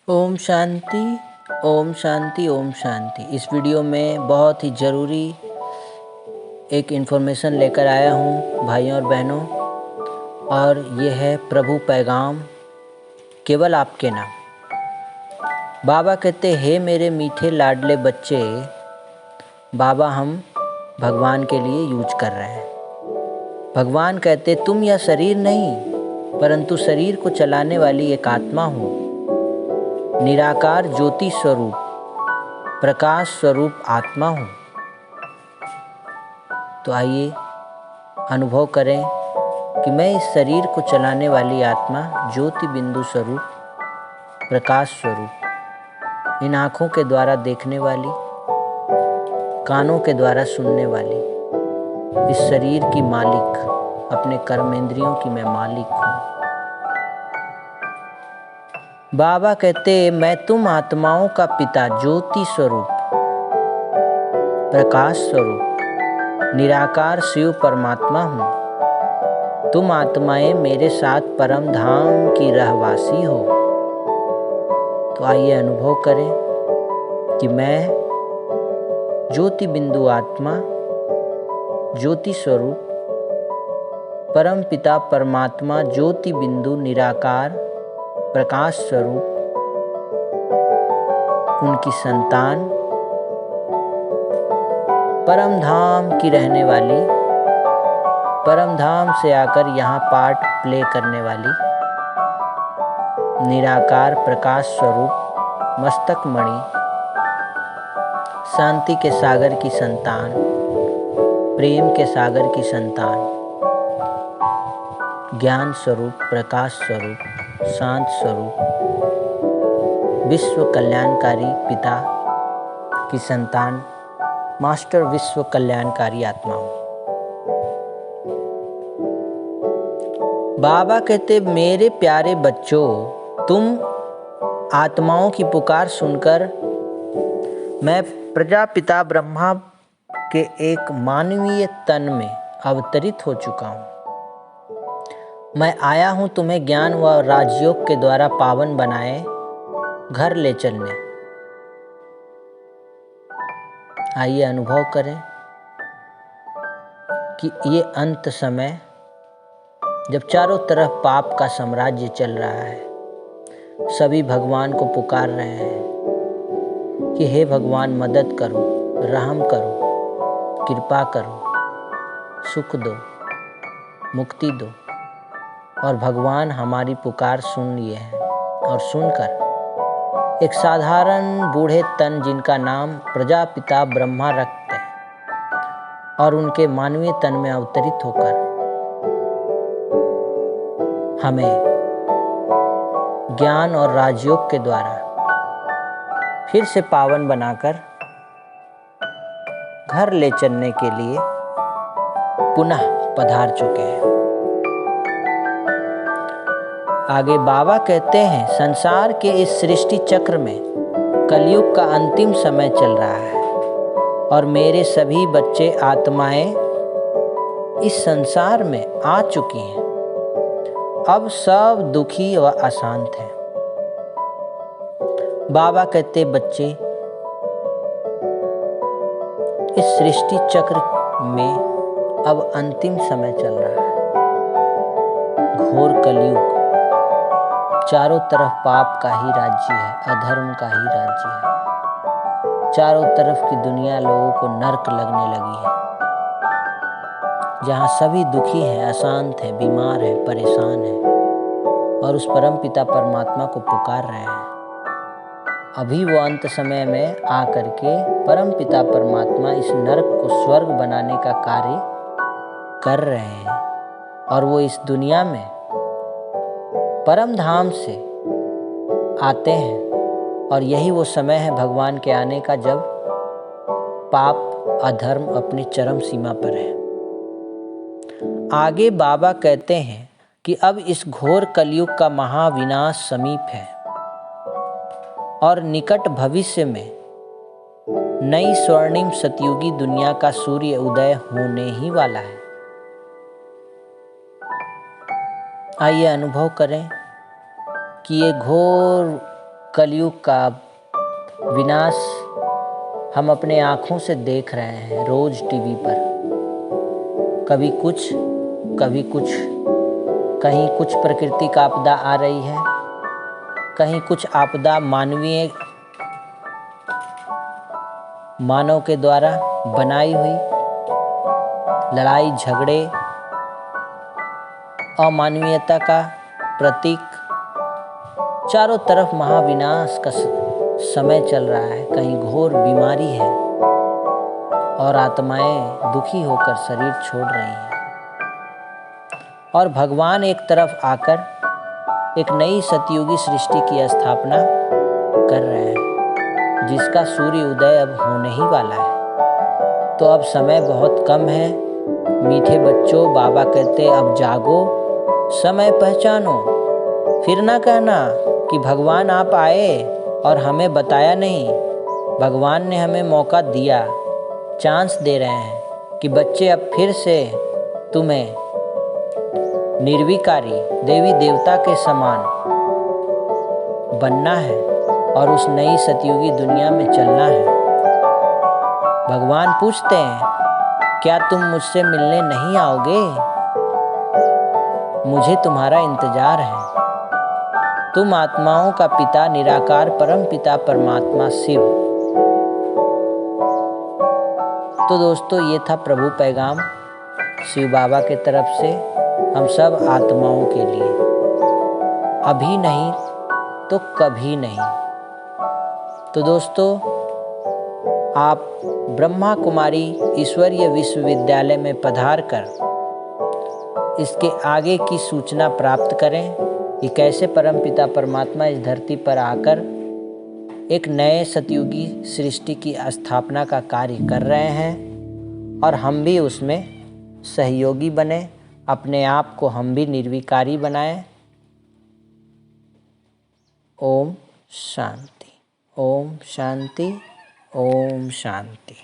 ओम शांति, ओम शांति, ओम शांति। इस वीडियो में बहुत ही ज़रूरी एक इन्फॉर्मेशन लेकर आया हूँ भाइयों और बहनों, और ये है प्रभु पैगाम केवल आपके नाम। बाबा कहते, हे मेरे मीठे लाडले बच्चे, बाबा हम भगवान के लिए यूज कर रहे हैं। भगवान कहते, तुम यह शरीर नहीं परंतु शरीर को चलाने वाली एक आत्मा हो, निराकार ज्योति स्वरूप प्रकाश स्वरूप आत्मा हूँ। तो आइए अनुभव करें कि मैं इस शरीर को चलाने वाली आत्मा, ज्योति बिंदु स्वरूप प्रकाश स्वरूप, इन आँखों के द्वारा देखने वाली, कानों के द्वारा सुनने वाली, इस शरीर की मालिक, अपने कर्मेंद्रियों की मैं मालिक हूँ। बाबा कहते, मैं तुम आत्माओं का पिता, ज्योति स्वरूप प्रकाश स्वरूप निराकार शिव परमात्मा हूँ। तुम आत्माएं मेरे साथ परम धाम की रहवासी हो। तो आइए अनुभव करें कि मैं ज्योति बिंदु आत्मा, ज्योति स्वरूप परम पिता परमात्मा, ज्योति बिंदु निराकार प्रकाश स्वरूप, उनकी संतान, परम धाम की रहने वाली, परम धाम से आकर यहाँ पार्ट प्ले करने वाली, निराकार प्रकाश स्वरूप मस्तक मणि, शांति के सागर की संतान, प्रेम के सागर की संतान, ज्ञान स्वरूप प्रकाश स्वरूप शांत स्वरूप, विश्व कल्याणकारी पिता की संतान, मास्टर विश्व कल्याणकारी आत्मा हूँ। बाबा कहते, मेरे प्यारे बच्चों, तुम आत्माओं की पुकार सुनकर मैं प्रजापिता ब्रह्मा के एक मानवीय तन में अवतरित हो चुका हूँ। मैं आया हूँ तुम्हें ज्ञान व राजयोग के द्वारा पावन बनाए घर ले चलने। आइए अनुभव करें कि ये अंत समय, जब चारों तरफ पाप का साम्राज्य चल रहा है, सभी भगवान को पुकार रहे हैं कि हे भगवान, मदद करो, रहम करो, कृपा करो, सुख दो, मुक्ति दो। और भगवान हमारी पुकार सुन लिए हैं, और सुनकर एक साधारण बूढ़े तन, जिनका नाम प्रजापिता ब्रह्मा रखते हैं, और उनके मानवीय तन में अवतरित होकर हमें ज्ञान और राजयोग के द्वारा फिर से पावन बनाकर घर ले चलने के लिए पुनः पधार चुके हैं। आगे बाबा कहते हैं, संसार के इस सृष्टि चक्र में कलयुग का अंतिम समय चल रहा है, और मेरे सभी बच्चे आत्माएं इस संसार में आ चुकी हैं। अब सब दुखी व अशांत हैं। बाबा कहते, बच्चे, इस सृष्टि चक्र में अब अंतिम समय चल रहा है, घोर कलयुग। चारों तरफ पाप का ही राज्य है, अधर्म का ही राज्य है। चारों तरफ की दुनिया लोगों को नर्क लगने लगी है, जहाँ सभी दुखी हैं, अशांत हैं, बीमार हैं, परेशान हैं, और उस परम पिता परमात्मा को पुकार रहे हैं। अभी वो अंत समय में आकर के परम पिता परमात्मा इस नर्क को स्वर्ग बनाने का कार्य कर रहे हैं, और वो इस दुनिया में परम धाम से आते हैं। और यही वो समय है भगवान के आने का, जब पाप अधर्म अपनी चरम सीमा पर है। आगे बाबा कहते हैं कि अब इस घोर कलयुग का महाविनाश समीप है, और निकट भविष्य में नई स्वर्णिम सतयुगी दुनिया का सूर्य उदय होने ही वाला है। आइए अनुभव करें कि ये घोर कलयुग का विनाश हम अपने आँखों से देख रहे हैं रोज टीवी पर। कभी कुछ कहीं कुछ प्राकृतिक आपदा आ रही है, कहीं कुछ आपदा मानव के द्वारा बनाई हुई लड़ाई झगड़े अमानवीयता का प्रतीक। चारों तरफ महाविनाश का समय चल रहा है। कहीं घोर बीमारी है और आत्माएं दुखी होकर शरीर छोड़ रही हैं, और भगवान एक तरफ आकर एक नई सतयुगी सृष्टि की स्थापना कर रहे हैं, जिसका सूर्य उदय अब होने ही वाला है। तो अब समय बहुत कम है। मीठे बच्चों, बाबा कहते अब जागो, समय पहचानो। फिर ना कहना कि भगवान आप आए और हमें बताया नहीं। भगवान ने हमें मौका दिया, चांस दे रहे हैं कि बच्चे अब फिर से तुम्हें निर्विकारी देवी देवता के समान बनना है और उस नई सतयुगी दुनिया में चलना है। भगवान पूछते हैं, क्या तुम मुझसे मिलने नहीं आओगे? मुझे तुम्हारा इंतजार है। तुम आत्माओं का पिता निराकार परम पिता परमात्मा शिव। तो दोस्तों, ये था प्रभु पैगाम शिव बाबा के तरफ से हम सब आत्माओं के लिए। अभी नहीं तो कभी नहीं। तो दोस्तों, आप ब्रह्मा कुमारी ईश्वरीय विश्वविद्यालय में पधार कर इसके आगे की सूचना प्राप्त करें कि कैसे परमपिता परमात्मा इस धरती पर आकर एक नए सतयुगी सृष्टि की स्थापना का कार्य कर रहे हैं, और हम भी उसमें सहयोगी बने, अपने आप को हम भी निर्विकारी बनाएं। ओम शांति, ओम शांति, ओम शांति।